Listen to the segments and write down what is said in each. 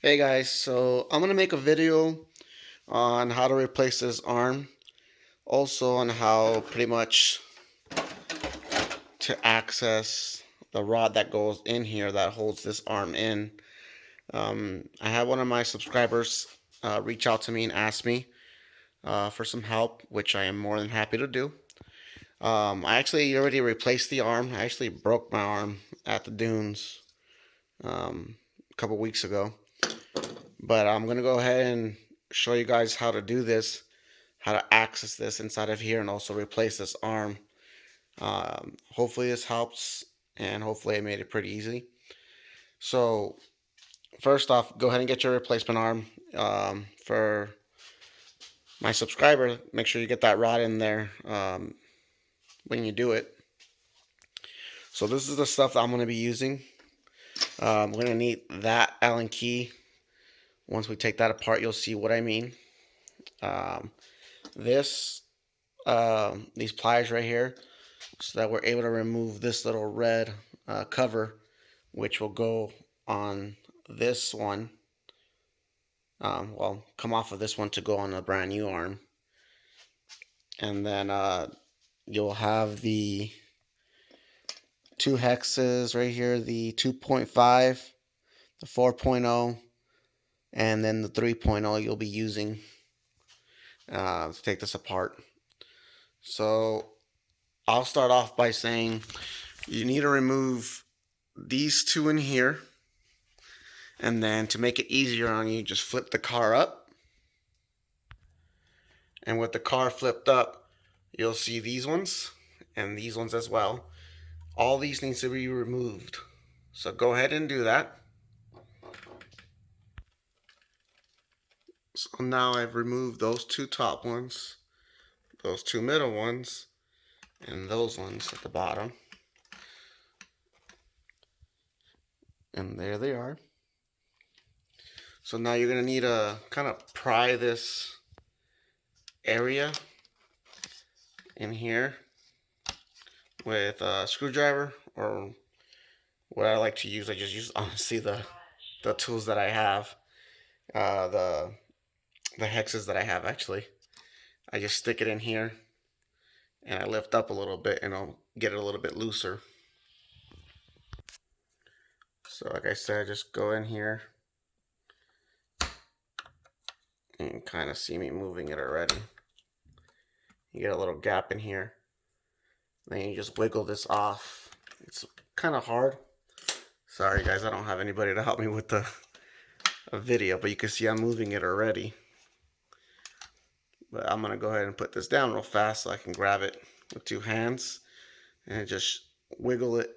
Hey guys, so I'm gonna make a video on how to replace this arm, also on how pretty much to access the rod that goes in here that holds this arm in. I had one of my subscribers reach out to me and ask me for some help, which I am more than happy to do. I actually already replaced the arm. I actually broke my arm at the dunes a couple weeks ago. But I'm going to go ahead and show you guys how to do this, how to access this inside of here and also replace this arm. Hopefully this helps, and hopefully I made it pretty easy. So first off, go ahead and get your replacement arm. For my subscriber, make sure you get that rod in there when you do it. So this is the stuff that I'm going to be using. We're going to need that Allen key. Once we take that apart, you'll see what I mean. These pliers right here, so that we're able to remove this little red cover, which will go on this one. Well, come off of this one to go on a brand new arm. And then you'll have the two hexes right here, the 2.5, the 4.0, and then the 3.0 you'll be using to take this apart. So I'll start off by saying you need to remove these two in here, and then to make it easier on you, just flip the car up, and with the car flipped up, you'll see these ones and these ones as well. All these needs to be removed, so go ahead and do that. So now I've removed those two top ones, those two middle ones, and those ones at the bottom. And there they are. So now you're going to need to kind of pry this area in here with a screwdriver, or what I like to use. I just use honestly the tools that I have, the hexes that I have actually. I just stick it in here and I lift up a little bit and I'll get it a little bit looser. So like I said, just go in here and kind of see me moving it already. You get a little gap in here. Then you just wiggle this off. It's kind of hard. Sorry guys, I don't have anybody to help me with a video, but you can see I'm moving it already. But I'm gonna go ahead and put this down real fast so I can grab it with two hands and just wiggle it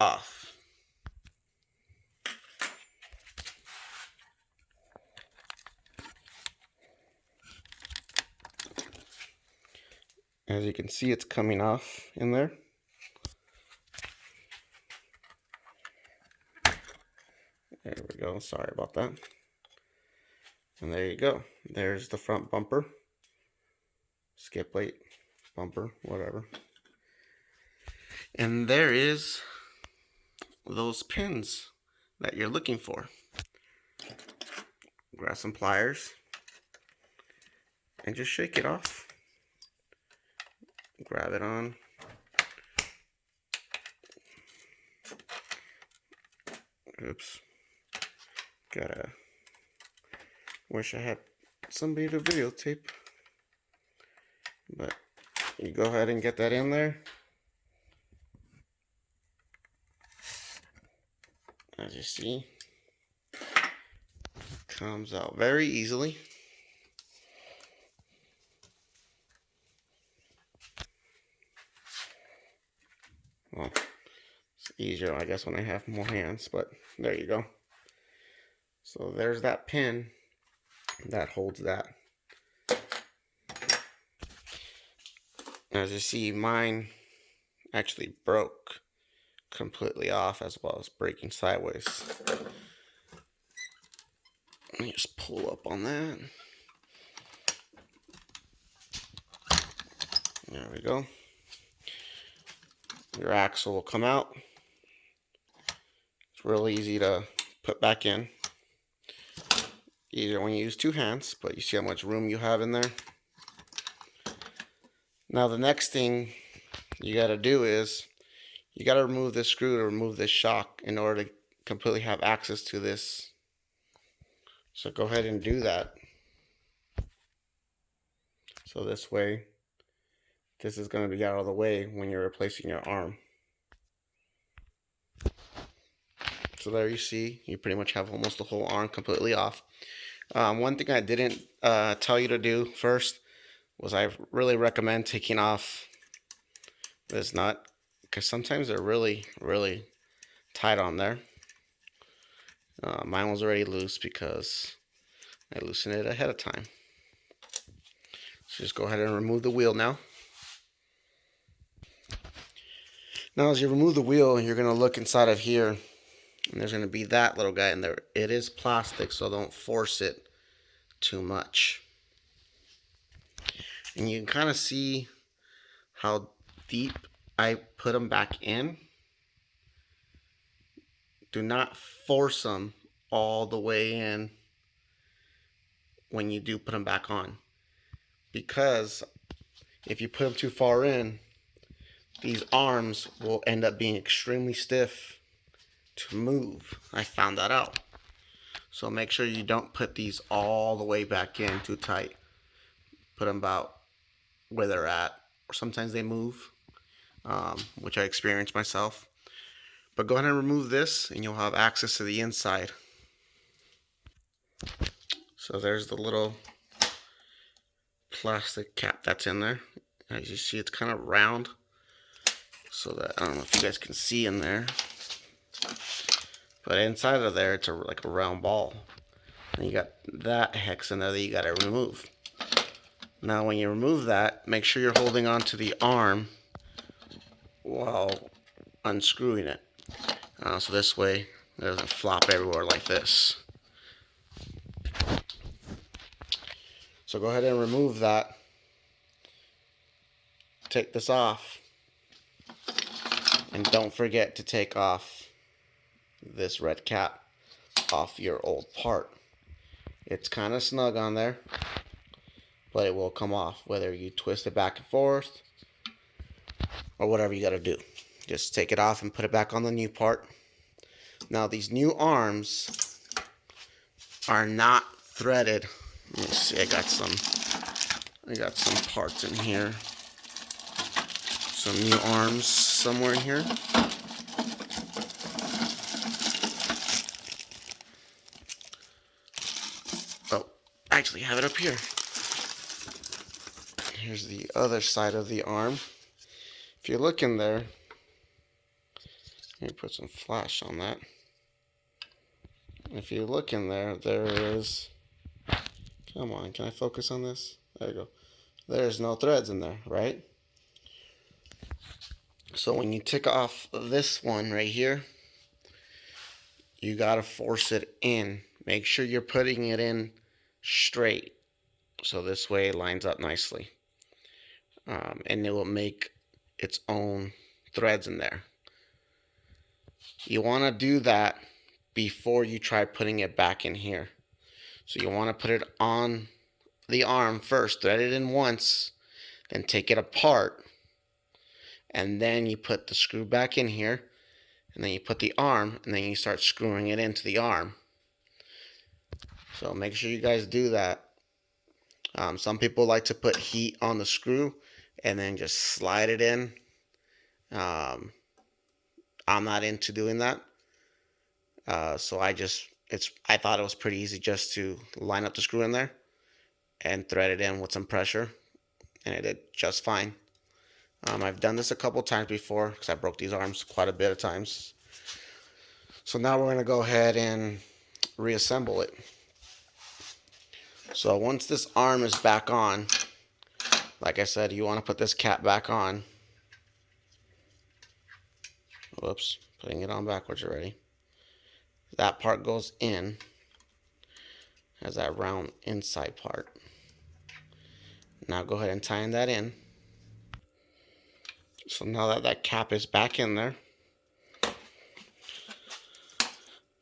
off. As you can see, it's coming off in there. There we go, sorry about that. And there you go, there's the front bumper, skip plate, bumper, whatever. And there is those pins that you're looking for. Grab some pliers and just shake it off. Grab it on. Oops. Wish I had somebody to videotape. But you go ahead and get that in there. As you see, comes out very easily. Well, it's easier, I guess, when I have more hands, but there you go. So there's that pin that holds that. As you see, mine actually broke completely off, as well as breaking sideways. Let me just pull up on that. There we go. Your axle will come out. It's really easy to put back in. easier when you use two hands, but you see how much room you have in there. Now the next thing you got to do is you got to remove this screw to remove this shock in order to completely have access to this. So go ahead and do that. So this way, this is going to be out of the way when you're replacing your arm. So there you see, you pretty much have almost the whole arm completely off. One thing I didn't tell you to do first was I really recommend taking off this nut, because sometimes they're really tight on there. Mine was already loose because I loosened it ahead of time. So just go ahead and remove the wheel now. Now as you remove the wheel, you're going to look inside of here, and there's going to be that little guy in there. It is plastic, so don't force it too much. And you can kind of see how deep I put them back in. Do not force them all the way in when you do put them back on, because if you put them too far in, these arms will end up being extremely stiff to move. I found that out. So make sure you don't put these all the way back in too tight. Put them about where they're at. Or sometimes they move, which I experienced myself. But go ahead and remove this and you'll have access to the inside. So there's the little plastic cap that's in there. As you see, it's kind of round. So that, I don't know if you guys can see in there, but inside of there, it's like a round ball. And you got that hex in there that you got to remove. Now when you remove that, make sure you're holding on to the arm while unscrewing it. So this way it doesn't flop everywhere like this. So go ahead and remove that. Take this off. And don't forget to take off this red cap off your old part. It's kind of snug on there, but it will come off whether you twist it back and forth or whatever you got to do. Just take it off and put it back on the new part. Now these new arms are not threaded. Let me see, I got some parts in here. Some new arms somewhere in here. Oh, I actually have it up here. Here's the other side of the arm. If you look in there, let me put some flash on that. If you look in there, there is, come on, can I focus on this? There you go. There's no threads in there, right? So when you take off this one right here, you gotta force it in. Make sure you're putting it in straight, so this way it lines up nicely. And it will make its own threads in there. You wanna do that before you try putting it back in here. So you wanna put it on the arm first, thread it in once, then take it apart, and then you put the screw back in here, and then you put the arm, and then you start screwing it into the arm. So make sure you guys do that. Some people like to put heat on the screw and then just slide it in. I'm not into doing that. So I thought it was pretty easy just to line up the screw in there and thread it in with some pressure, and it did just fine. I've done this a couple times before because I broke these arms quite a bit of times. So now we're going to go ahead and reassemble it. So once this arm is back on, like I said, you want to put this cap back on. Whoops, putting it on backwards already. That part goes in, has that round inside part. Now go ahead and tighten that in. So now that that cap is back in there,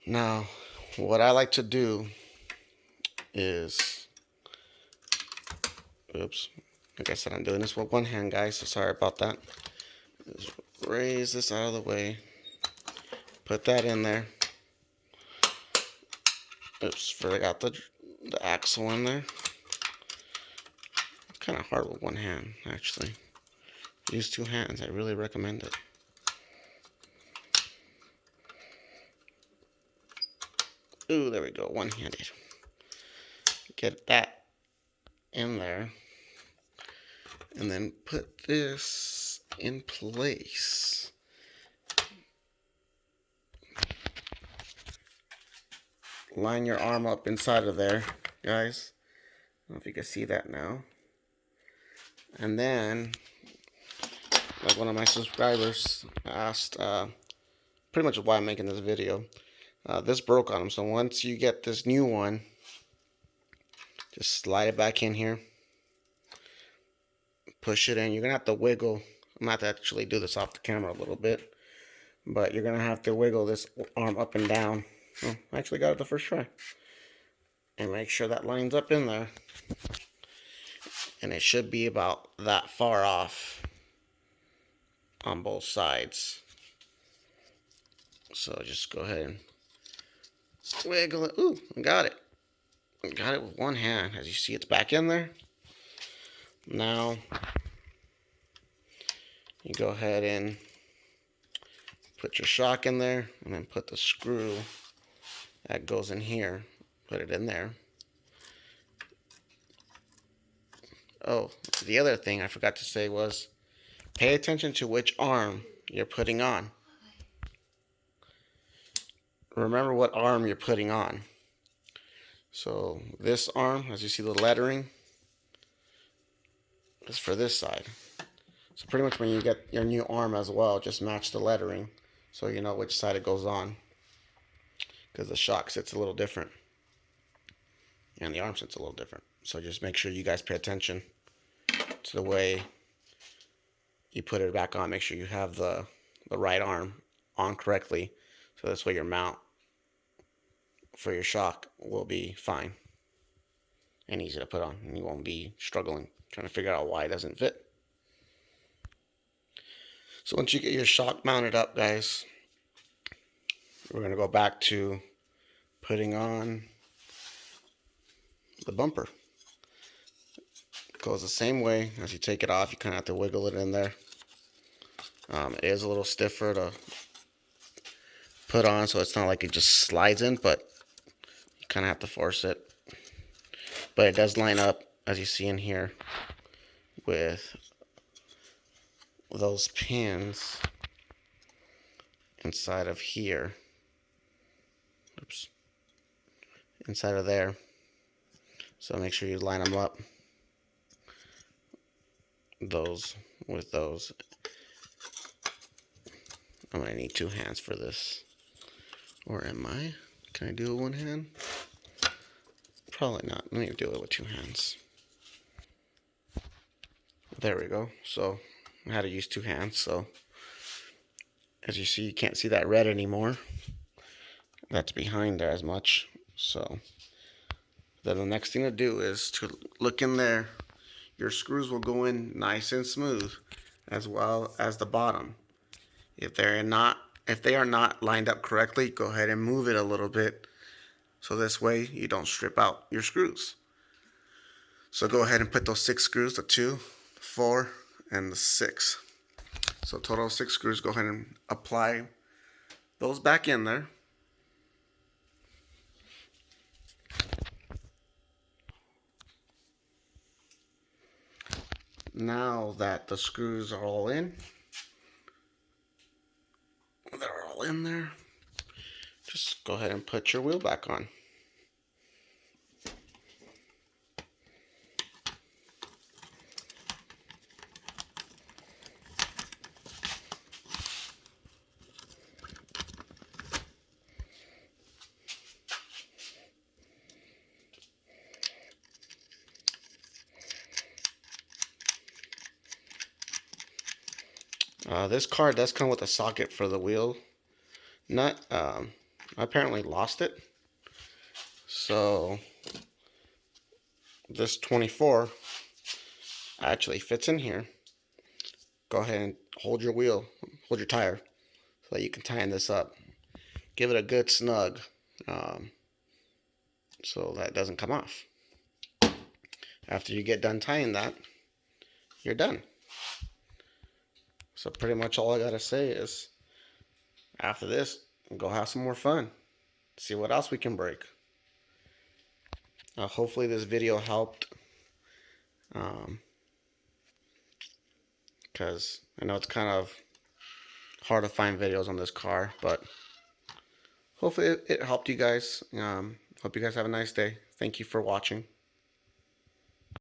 now what I like to do is, oops, like I said, I'm doing this with one hand, guys, so sorry about that. Just raise this out of the way, put that in there. Oops, forgot the axle in there. Kind of hard with one hand, actually. Use two hands, I really recommend it. Ooh, there we go, one-handed. Get that in there. And then put this in place. Line your arm up inside of there, guys. I don't know if you can see that now. And then, like one of my subscribers asked, pretty much why I'm making this video. This broke on him, so once you get this new one, just slide it back in here. Push it in. You're going to have to wiggle. I'm going to have to actually do this off the camera a little bit. But you're going to have to wiggle this arm up and down. Oh, I actually got it the first try. And make sure that lines up in there. And it should be about that far off on both sides. So just go ahead and wiggle it. Ooh, I got it. I got it with one hand. As you see, it's back in there. Now, you go ahead and put your shock in there, and then put the screw that goes in here. Put it in there. Oh, the other thing I forgot to say was, pay attention to which arm you're putting on. Remember what arm you're putting on. So this arm, as you see the lettering, is for this side. So pretty much when you get your new arm as well, just match the lettering so you know which side it goes on. Because the shock sits a little different. And the arm sits a little different. So just make sure you guys pay attention to the way you put it back on. Make sure you have the right arm on correctly. So this way your mount for your shock will be fine and easy to put on. And you won't be struggling trying to figure out why it doesn't fit. So once you get your shock mounted up, guys, we're going to go back to putting on the bumper. It goes the same way. As you take it off, you kind of have to wiggle it in there. It is a little stiffer to put on, so it's not like it just slides in, but you kind of have to force it. But it does line up, as you see in here, with those pins inside of here. Oops. Inside of there. So make sure you line them up. Those with those. I'm going to need two hands for this. Or am I? Can I do it with one hand? Probably not. Let me do it with two hands. There we go. So I had to use two hands. So as you see, you can't see that red anymore. That's behind there as much. So then the next thing to do is to look in there. Your screws will go in nice and smooth, as well as the bottom. If they are not lined up correctly, go ahead and move it a little bit, so this way you don't strip out your screws. So go ahead and put those 6 screws, the 2, 4, and the 6. So total of 6 screws. Go ahead and apply those back in there. Now that the screws are all in, they're all in there, just go ahead and put your wheel back on. This car does come with a socket for the wheel nut. I apparently lost it. So this 24 actually fits in here. Go ahead and hold your tire, so that you can tighten this up. Give it a good snug, so that doesn't come off. After you get done tying that, you're done. So pretty much all I gotta say is, after this, go have some more fun. See what else we can break. Hopefully this video helped, because I know it's kind of hard to find videos on this car, but hopefully it helped you guys. Hope you guys have a nice day. Thank you for watching.